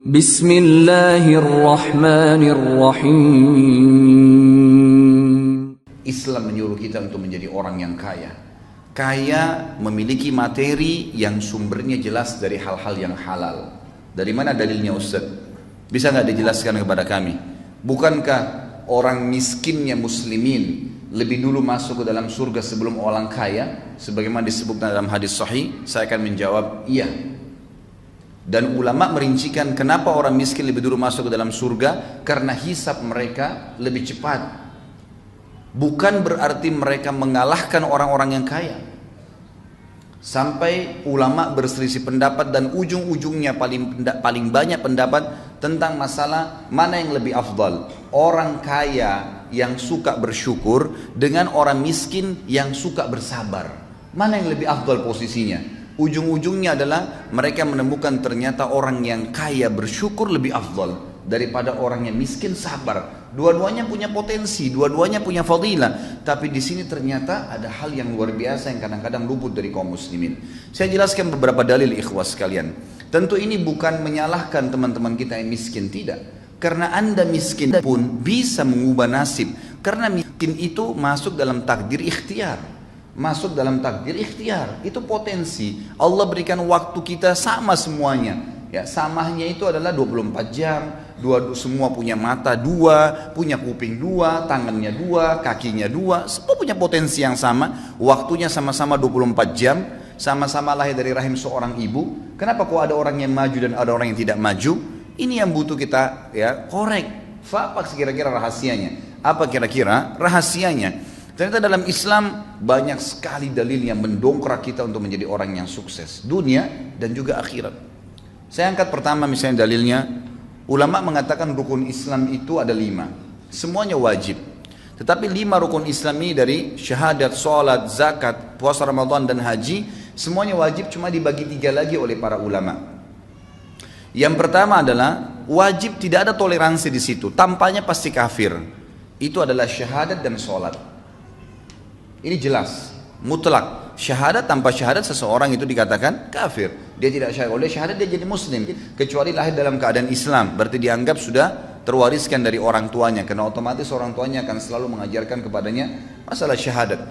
Bismillahirrahmanirrahim. Islam menyuruh kita untuk menjadi orang yang kaya. Kaya memiliki materi yang sumbernya jelas dari hal-hal yang halal. Dari mana dalilnya Ustaz? Bisa nggak dijelaskan kepada kami? Bukankah orang miskinnya muslimin lebih dulu masuk ke dalam surga sebelum orang kaya? Sebagaimana disebutkan dalam hadis sahih, saya akan menjawab iya. Dan ulama merincikan kenapa orang miskin lebih dulu masuk ke dalam surga, karena hisab mereka lebih cepat. Bukan berarti mereka mengalahkan orang-orang yang kaya. Sampai ulama berselisih pendapat dan ujung-ujungnya paling banyak pendapat tentang masalah mana yang lebih afdal. Orang kaya yang suka bersyukur dengan orang miskin yang suka bersabar. Mana yang lebih afdal posisinya? Ujung-ujungnya adalah mereka menemukan ternyata orang yang kaya bersyukur lebih afdal daripada orang yang miskin sabar. Dua-duanya punya potensi, dua-duanya punya fadilah. Tapi di sini ternyata ada hal yang luar biasa yang kadang-kadang luput dari kaum muslimin. Saya jelaskan beberapa dalil ikhwas sekalian. Tentu ini bukan menyalahkan teman-teman kita yang miskin, tidak. Karena Anda miskin pun bisa mengubah nasib. Karena miskin itu masuk dalam takdir ikhtiar. Masuk dalam takdir ikhtiar, itu potensi. Allah berikan waktu kita sama semuanya. Ya, samanya itu adalah 24 jam. Semua punya mata dua, punya kuping dua, tangannya dua, kakinya dua. Semua punya potensi yang sama. Waktunya sama-sama 24 jam. Sama-sama lahir dari rahim seorang ibu. Kenapa kok ada orang yang maju dan ada orang yang tidak maju? Ini yang butuh kita korek. Apa kira-kira rahasianya? Apa kira-kira rahasianya? Ternyata dalam Islam banyak sekali dalil yang mendongkrak kita untuk menjadi orang yang sukses dunia dan juga akhirat. Saya angkat pertama misalnya dalilnya, ulama mengatakan rukun Islam itu ada 5, semuanya wajib. Tetapi 5 rukun Islam ini dari syahadat, salat, zakat, puasa Ramadan dan haji, semuanya wajib, cuma dibagi 3 lagi oleh para ulama. Yang pertama adalah wajib, tidak ada toleransi di situ, tampaknya pasti kafir. Itu adalah syahadat dan salat. Ini jelas, mutlak. Syahadat, tanpa syahadat seseorang itu dikatakan kafir. Dia tidak syahadat, oleh syahadat dia jadi muslim. Kecuali lahir dalam keadaan Islam, berarti dianggap sudah terwariskan dari orang tuanya. Karena otomatis orang tuanya akan selalu mengajarkan kepadanya masalah syahadat.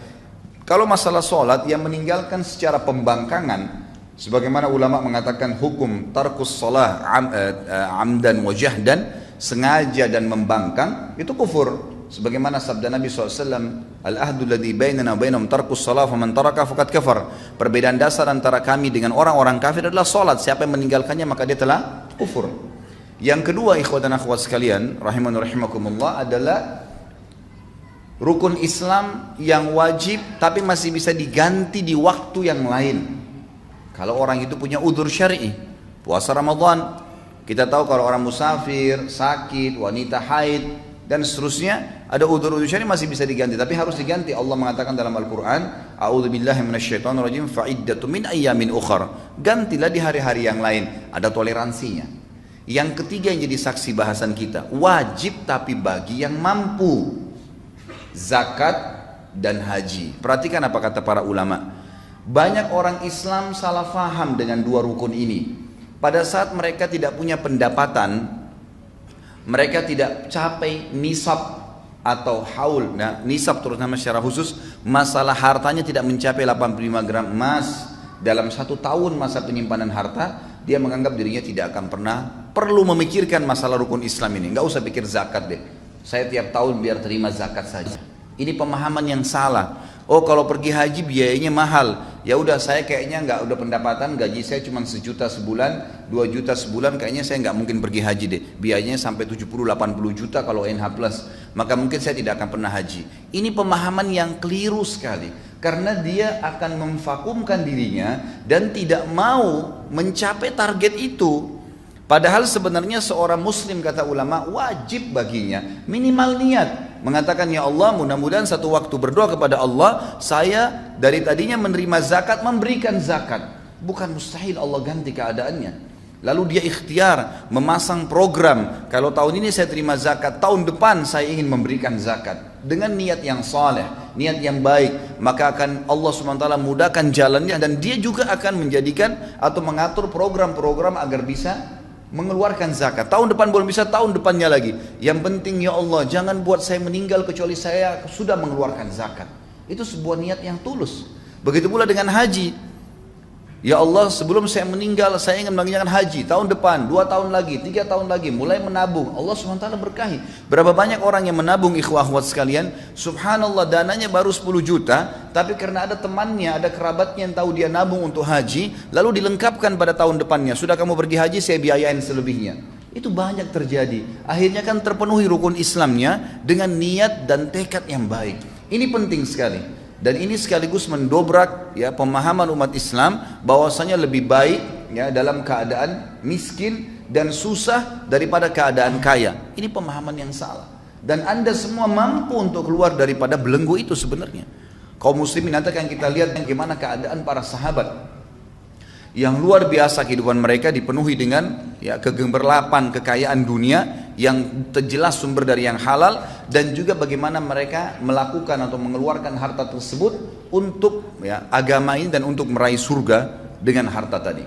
Kalau masalah sholat, yang meninggalkan secara pembangkangan, sebagaimana ulama mengatakan hukum tarkus sholah amdan wa jahdan, sengaja dan membangkang, itu kufur. Sebagaimana sabda Nabi SAW, al-ahdu ladhi bainana bainam tarkus salat faman taraka faqad kafar. Perbedaan dasar antara kami dengan orang-orang kafir adalah salat. Siapa yang meninggalkannya maka dia telah kufur. Yang kedua, ikhwat dan akhwat sekalian, rahiman rahimakumullah, adalah rukun Islam yang wajib tapi masih bisa diganti di waktu yang lain. Kalau orang itu punya udzur syar'i, puasa Ramadan. Kita tahu kalau orang musafir, sakit, wanita haid dan seterusnya, ada udzur syar'i masih bisa diganti, tapi harus diganti. Allah mengatakan dalam Al-Quran, a'udzubillahi minasyaitonirrajim, fa'iddatu min ayyamin ukhar. Gantilah di hari-hari yang lain, ada toleransinya. Yang ketiga yang jadi saksi bahasan kita, wajib tapi bagi yang mampu, zakat dan haji. Perhatikan apa kata para ulama. Banyak orang Islam salah faham dengan 2 rukun ini. Pada saat mereka tidak punya pendapatan, mereka tidak capai nisab atau haul. Nah, nisab terutama secara khusus, masalah hartanya tidak mencapai 85 gram emas dalam 1 tahun masa penyimpanan harta, dia menganggap dirinya tidak akan pernah perlu memikirkan masalah rukun Islam ini. Nggak usah pikir zakat deh, saya tiap tahun biar terima zakat saja. Ini pemahaman yang salah. Oh, kalau pergi haji biayanya mahal. Ya udah, saya kayaknya nggak, udah pendapatan gaji saya cuma 1 juta sebulan, 2 juta sebulan, kayaknya saya nggak mungkin pergi haji deh. Biayanya sampai 70-80 juta kalau NH+, maka mungkin saya tidak akan pernah haji. Ini pemahaman yang keliru sekali, karena dia akan memvakumkan dirinya dan tidak mau mencapai target itu. Padahal sebenarnya seorang muslim, kata ulama, wajib baginya minimal niat, mengatakan, ya Allah, mudah-mudahan satu waktu berdoa kepada Allah, saya dari tadinya menerima zakat, memberikan zakat. Bukan mustahil Allah ganti keadaannya. Lalu dia ikhtiar memasang program, kalau tahun ini saya terima zakat, tahun depan saya ingin memberikan zakat. Dengan niat yang saleh, niat yang baik, maka akan Allah SWT mudahkan jalannya, dan dia juga akan menjadikan atau mengatur program-program agar bisa mengeluarkan zakat. Tahun depan belum bisa, tahun depannya lagi. Yang penting ya Allah, jangan buat saya meninggal kecuali saya sudah mengeluarkan zakat. Itu sebuah niat yang tulus. Begitu pula dengan haji. Ya Allah, sebelum saya meninggal saya ingin mengerjakan haji tahun depan, 2 tahun lagi, 3 tahun lagi, mulai menabung. Allah SWT berkahi. Berapa banyak orang yang menabung, ikhwah akhwat sekalian, subhanallah, dananya baru 10 juta, tapi karena ada temannya, ada kerabatnya yang tahu dia nabung untuk haji, lalu dilengkapkan pada tahun depannya, sudah kamu pergi haji, saya biayain selebihnya. Itu banyak terjadi. Akhirnya kan terpenuhi rukun Islamnya dengan niat dan tekad yang baik. Ini penting sekali. Dan ini sekaligus mendobrak ya pemahaman umat Islam bahwasanya lebih baik ya dalam keadaan miskin dan susah daripada keadaan kaya. Ini pemahaman yang salah. Dan Anda semua mampu untuk keluar daripada belenggu itu sebenarnya. Kaum muslimin, nanti akan kita lihat bagaimana keadaan para sahabat yang luar biasa, kehidupan mereka dipenuhi dengan ya kegemerlapan kekayaan dunia yang jelas sumber dari yang halal, dan juga bagaimana mereka melakukan atau mengeluarkan harta tersebut untuk ya agama ini dan untuk meraih surga dengan harta tadi.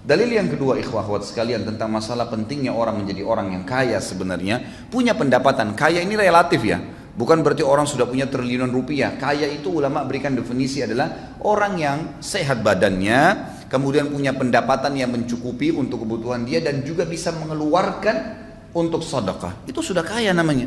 Dalil yang kedua, ikhwah akhwat sekalian, tentang masalah pentingnya orang menjadi orang yang kaya, sebenarnya punya pendapatan. Kaya ini relatif ya, bukan berarti orang sudah punya triliunan rupiah. Kaya itu ulama berikan definisi adalah orang yang sehat badannya, kemudian punya pendapatan yang mencukupi untuk kebutuhan dia, dan juga bisa mengeluarkan untuk sedekah. Itu sudah kaya namanya.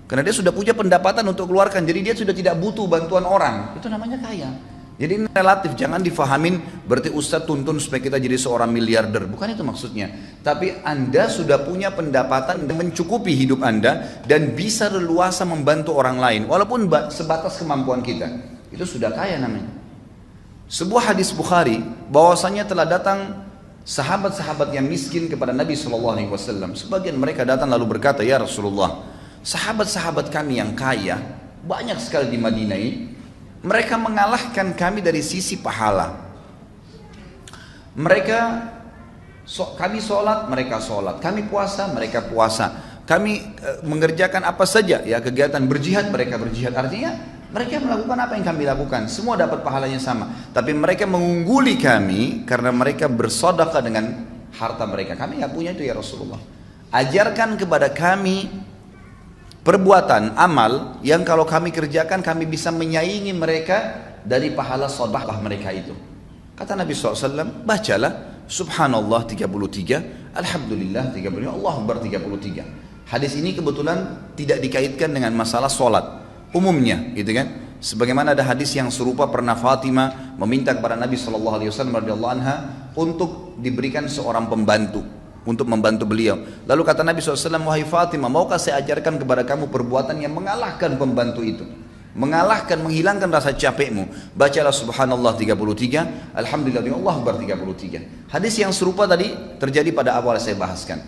Karena dia sudah punya pendapatan untuk keluarkan, jadi dia sudah tidak butuh bantuan orang. Itu namanya kaya. Jadi ini relatif, jangan difahamin berarti Ustadz tuntun supaya kita jadi seorang miliarder. Bukan itu maksudnya. Tapi Anda sudah punya pendapatan yang mencukupi hidup Anda dan bisa leluasa membantu orang lain walaupun sebatas kemampuan kita. Itu sudah kaya namanya. Sebuah hadis Bukhari bahwasanya telah datang sahabat-sahabat yang miskin kepada Nabi SAW. Sebagian mereka datang lalu berkata, ya Rasulullah, sahabat-sahabat kami yang kaya banyak sekali di Madinah ini, mereka mengalahkan kami dari sisi pahala. Kami sholat, mereka sholat. Kami puasa, mereka puasa. Kami mengerjakan apa saja ya kegiatan berjihad, mereka berjihad. Artinya mereka melakukan apa yang kami lakukan, semua dapat pahalanya sama. Tapi mereka mengungguli kami karena mereka bersedekah dengan harta mereka. Kami nggak punya itu ya Rasulullah. Ajarkan kepada kami perbuatan amal yang kalau kami kerjakan kami bisa menyaingi mereka dari pahala sedekah mereka itu. Kata Nabi SAW, bacalah Subhanallah 33, Alhamdulillah 33, Allah Akbar 33. Hadis ini kebetulan tidak dikaitkan dengan masalah sholat umumnya, gitu kan? Sebagaimana ada hadis yang serupa, pernah Fatimah meminta kepada Nabi SAW radhiyallahu anha untuk diberikan seorang pembantu untuk membantu beliau. Lalu kata Nabi SAW, wahai Fatimah, maukah saya ajarkan kepada kamu perbuatan yang mengalahkan pembantu itu, mengalahkan, menghilangkan rasa capekmu? Bacalah Subhanallah 33, Alhamdulillah, Allah Akbar 33. Hadis yang serupa tadi terjadi pada awal saya bahaskan.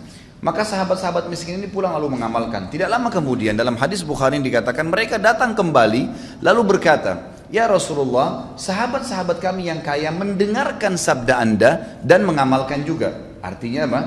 Maka sahabat-sahabat miskin ini pulang lalu mengamalkan. Tidak lama kemudian dalam hadis Bukhari dikatakan mereka datang kembali lalu berkata, ya Rasulullah, sahabat-sahabat kami yang kaya mendengarkan sabda Anda dan mengamalkan juga. Artinya apa?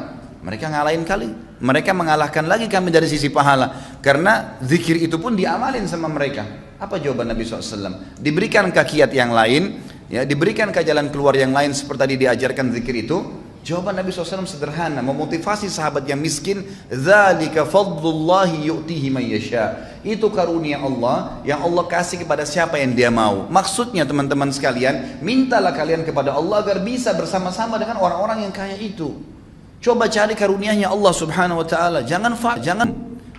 Mereka ngalahin kali. Mereka mengalahkan lagi kami dari sisi pahala. Karena zikir itu pun diamalin sama mereka. Apa jawaban Nabi SAW? Diberikan kiat yang lain, ya, diberikan ke jalan keluar yang lain seperti tadi diajarkan zikir itu. Jawaban Nabi SAW sederhana, memotivasi sahabat yang miskin, dzalika fadlullahi yu'tihi man yasha. Itu karunia Allah yang Allah kasih kepada siapa yang Dia mau. Maksudnya teman-teman sekalian, mintalah kalian kepada Allah agar bisa bersama-sama dengan orang-orang yang kaya itu. Coba cari karunia-Nya Allah Subhanahu wa taala. Jangan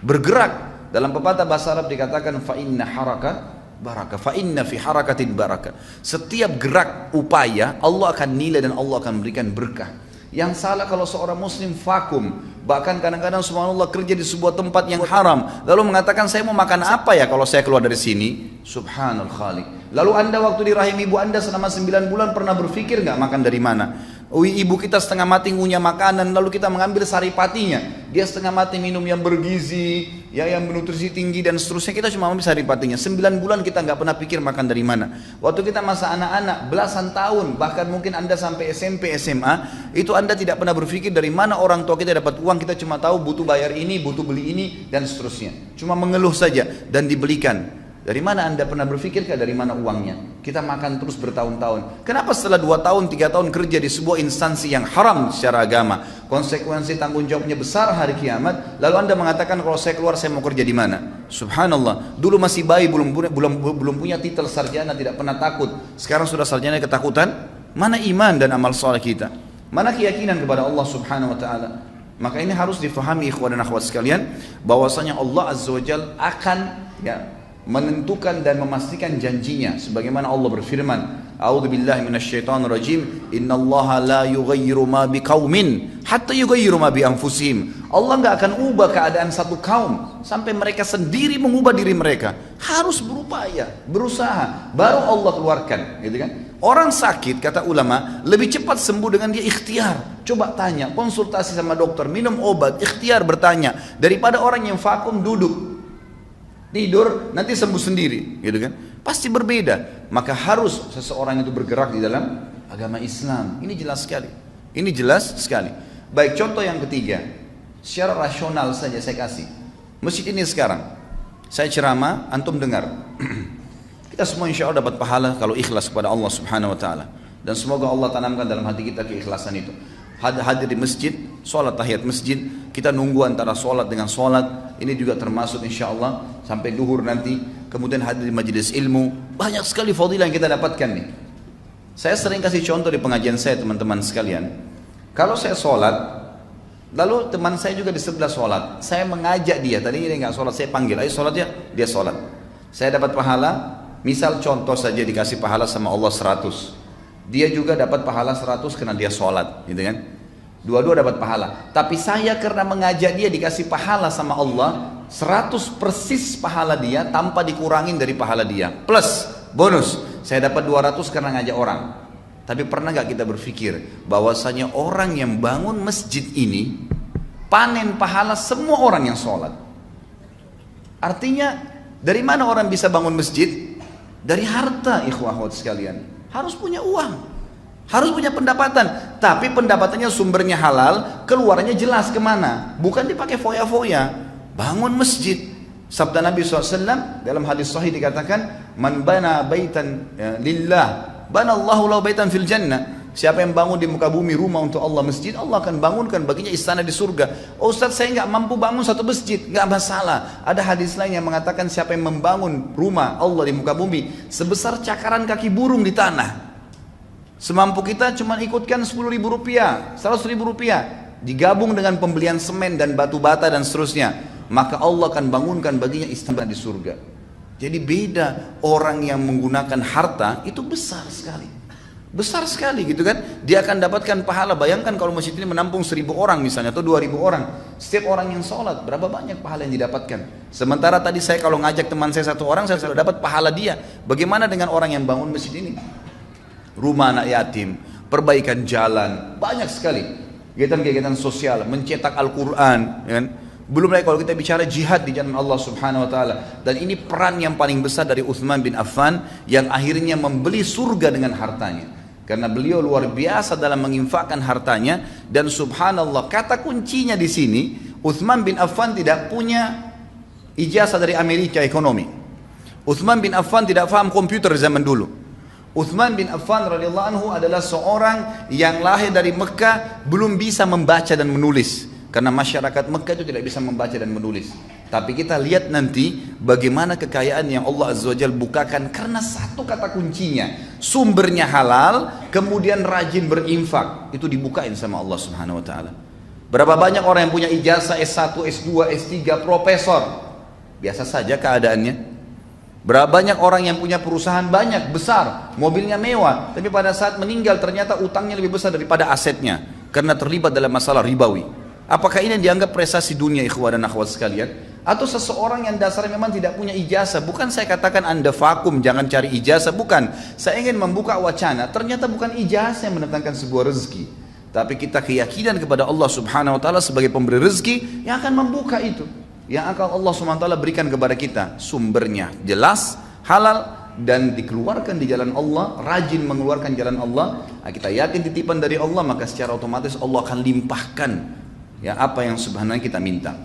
bergerak. Dalam pepatah bahasa Arab dikatakan fa inna haraka barakah, fa inna fi harakatin barakah. Setiap gerak upaya Allah akan nilai dan Allah akan memberikan berkah. Yang salah kalau seorang muslim vakum, bahkan kadang-kadang subhanallah kerja di sebuah tempat yang haram, lalu mengatakan saya mau makan apa ya kalau saya keluar dari sini? Subhanal Khaliq. Lalu Anda waktu di rahim ibu Anda selama 9 bulan pernah berpikir nggak makan dari mana? Ibu kita setengah mati ngunyah makanan, lalu kita mengambil saripatinya. Dia setengah mati minum yang bergizi, ya, yang bernutrisi tinggi dan seterusnya. Kita cuma ambil saripatinya. 9 bulan kita nggak pernah pikir makan dari mana. Waktu kita masa anak-anak, belasan tahun, bahkan mungkin Anda sampai SMP, SMA, itu Anda tidak pernah berpikir dari mana orang tua kita dapat uang. Kita cuma tahu butuh bayar ini, butuh beli ini dan seterusnya. Cuma mengeluh saja dan dibelikan. Dari mana Anda pernah berpikirkah dari mana uangnya? Kita makan terus bertahun-tahun. Kenapa setelah 2 tahun, 3 tahun kerja di sebuah instansi yang haram secara agama, konsekuensi tanggung jawabnya besar hari kiamat, lalu Anda mengatakan kalau saya keluar saya mau kerja di mana? Subhanallah. Dulu masih bayi, belum punya titel sarjana, tidak pernah takut. Sekarang sudah sarjana ketakutan. Mana iman dan amal saleh kita? Mana keyakinan kepada Allah Subhanahu wa taala? Maka ini harus difahami ikhwan dan akhwat sekalian, bahwasanya Allah Azza wa Jalla akan menentukan dan memastikan janjinya sebagaimana Allah berfirman, a'udzubillahi minasyaitonirrajim, innallaha la yughayyiru ma biqaumin hatta yughayyiru ma bi anfusihim. Allah enggak akan ubah keadaan satu kaum sampai mereka sendiri mengubah diri mereka. Harus berupaya, berusaha, baru Allah keluarkan, gitu kan? Orang sakit, kata ulama, lebih cepat sembuh dengan dia ikhtiar. Coba tanya, konsultasi sama dokter, minum obat, ikhtiar bertanya, daripada orang yang vakum duduk tidur nanti sembuh sendiri, gitu kan? Pasti berbeda. Maka harus seseorang itu bergerak di dalam agama Islam. Ini jelas sekali. Ini jelas sekali. Baik, contoh yang ketiga, secara rasional saja saya kasih. Masjid ini sekarang, saya ceramah, antum dengar. Kita semua insya Allah dapat pahala kalau ikhlas kepada Allah Subhanahu Wa Taala. Dan semoga Allah tanamkan dalam hati kita keikhlasan itu. Hadir di masjid, sholat tahiyat masjid, kita nunggu antara sholat dengan sholat, ini juga termasuk insya Allah sampai duhur nanti, kemudian hadir di majelis ilmu, banyak sekali fadilah yang kita dapatkan nih. Saya sering kasih contoh di pengajian saya teman-teman sekalian, kalau saya sholat, lalu teman saya juga di sebelah sholat, saya mengajak dia, tadinya dia nggak sholat, saya panggil, ayo sholat ya, dia sholat, saya dapat pahala, misal contoh saja dikasih pahala sama Allah 100, dia juga dapat pahala 100 karena dia sholat, gitu kan? Dua-dua dapat pahala. Tapi saya karena mengajak dia dikasih pahala sama Allah 100 persis pahala dia tanpa dikurangin dari pahala dia. Plus bonus, saya dapat 200 karena ngajak orang. Tapi pernah gak kita berpikir bahwasanya orang yang bangun masjid ini panen pahala semua orang yang sholat? Artinya dari mana orang bisa bangun masjid? Dari harta, ikhwah akhwat sekalian. Harus punya uang, harus punya pendapatan, tapi pendapatannya sumbernya halal, keluarnya jelas kemana, bukan dipakai foya-foya. Bangun masjid, sabda Nabi SAW dalam hadis sahih dikatakan, man bana baitan lillah, bana Allahu lahu baitan fil jannah. Siapa yang bangun di muka bumi rumah untuk Allah, masjid, Allah akan bangunkan baginya istana di surga. Oh Ustaz, saya nggak mampu bangun satu masjid, nggak masalah. Ada hadis lain yang mengatakan siapa yang membangun rumah Allah di muka bumi sebesar cakaran kaki burung di tanah, semampu kita cuma ikutkan 10.000 rupiah, 100.000 rupiah, digabung dengan pembelian semen dan batu bata dan seterusnya, maka Allah akan bangunkan baginya istana di surga. Jadi beda, orang yang menggunakan harta itu besar sekali. Besar sekali gitu kan, dia akan dapatkan pahala. Bayangkan kalau masjid ini menampung 1.000 orang misalnya, atau 2.000 orang, setiap orang yang sholat berapa banyak pahala yang didapatkan. Sementara tadi saya kalau ngajak teman saya 1 orang, saya sudah dapat pahala dia. Bagaimana dengan orang yang bangun masjid ini? Rumah anak yatim, perbaikan jalan, banyak sekali kegiatan-kegiatan sosial, mencetak Al-Quran, ya kan? Belum lagi kalau kita bicara jihad di jalan Allah Subhanahu Wa Taala. Dan ini peran yang paling besar dari Uthman bin Affan yang akhirnya membeli surga dengan hartanya. Karena beliau luar biasa dalam menginfakkan hartanya. Dan subhanallah, kata kuncinya di sini, Uthman bin Affan tidak punya ijazah dari Amerika ekonomi. Uthman bin Affan tidak paham komputer zaman dulu. Uthman bin Affan radhiyallahu anhu adalah seorang yang lahir dari Mekah, belum bisa membaca dan menulis. Karena masyarakat Mekah itu tidak bisa membaca dan menulis. Tapi kita lihat nanti bagaimana kekayaan yang Allah Azza wa Jalla bukakan karena satu kata kuncinya, sumbernya halal, kemudian rajin berinfak, itu dibukain sama Allah Subhanahu wa taala. Berapa banyak orang yang punya ijazah S1, S2, S3, profesor, biasa saja keadaannya. Berapa banyak orang yang punya perusahaan banyak, besar, mobilnya mewah, tapi pada saat meninggal ternyata utangnya lebih besar daripada asetnya karena terlibat dalam masalah ribawi. Apakah ini dianggap prestasi dunia, ikhwah dan akhwat sekalian? Atau seseorang yang dasarnya memang tidak punya ijazah? Bukan saya katakan Anda vakum, jangan cari ijazah, bukan. Saya ingin membuka wacana, ternyata bukan ijazah yang mendatangkan sebuah rezeki, tapi kita keyakinan kepada Allah Subhanahu Wa Taala sebagai pemberi rezeki yang akan membuka itu, yang akan Allah Subhanahu Wa Taala berikan kepada kita. Sumbernya jelas, halal, dan dikeluarkan di jalan Allah, rajin mengeluarkan jalan Allah. Kita yakin titipan dari Allah, maka secara otomatis Allah akan limpahkan ya apa yang sebenarnya kita minta.